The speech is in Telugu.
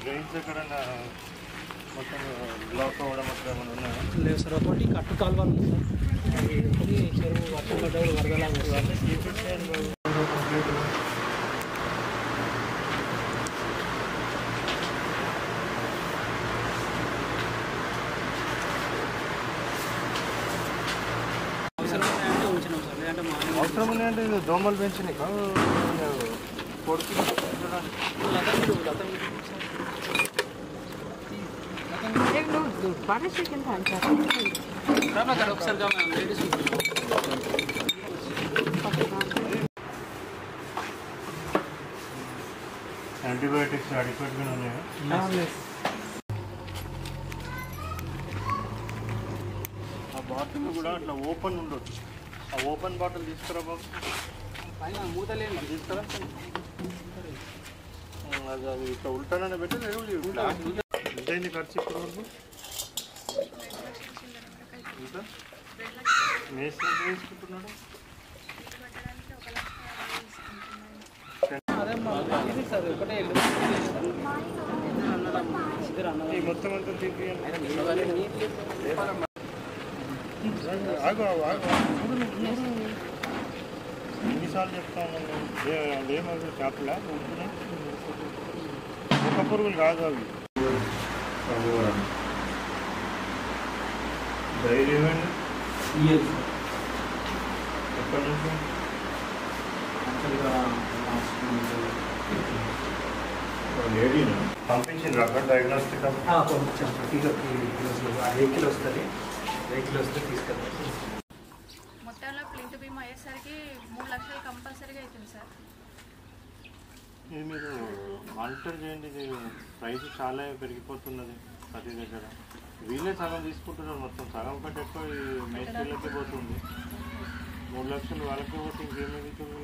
డ్రైన్స్ ఎక్కడన్నా మొత్తం బ్లాక్ అవ్వడం అట్లా ఏమైనా ఉన్నాయా? లేదు సార్, ఒకటి కట్టు కాలువలు ఉంది సార్, ఒకటి చెరువు వర్షం పడ్డ వరదలాగా అవసరం ఉన్నాయంటే దోమలు పెంచినాయి కొడుకు యాంటీబయాటిక్స్ అడిక్వేట్గా ఉన్నాయా? ఆ బాటిల్ కూడా అట్లా ఓపెన్ ఉండొచ్చు. ఆ ఓపెన్ బాటిల్ తీసుకురా బాబు, పైన మూతలేని తీసుకురా. అది అది ఇట్లా ఉల్టానే పెట్టి ఎంతైంది ఖర్చు ఇప్పుడు వరకు? ఇంకా మేస్త్రి ఎంత తీసుకుంటున్నాడు? మొత్తం అంతా తీపి ఎన్నిసార్లు చెప్తాను ఏమవుతుంది చేపలా ఉంటున్నాయి ఒక పురుగులు కాదు అవి. ధైర్యం ఎక్కడి నుంచి పంపించింది అక్కడ డయాగ్నోస్టిక్ వెహికల్ వస్తుంది, వెహికల్ వస్తే తీసుకెళ్తాం. మొత్తంలో ప్లింట్ బీమా అయ్యేసరికి 3 లక్షలు కంపల్సరీగా అవుతుంది సార్. ఇది మీరు మానిటర్ చేయండి. ఇది ప్రైస్ చాలా పెరిగిపోతున్నది ప్రతి దగ్గర. వీళ్ళే సగం తీసుకుంటున్నారు, మొత్తం సగం కంటే ఎక్కువ మేస్త్రీలకే పోతుంది. 3 లక్షలు వాళ్ళకే పోతే ఇంకేమి మిగులుతుంది.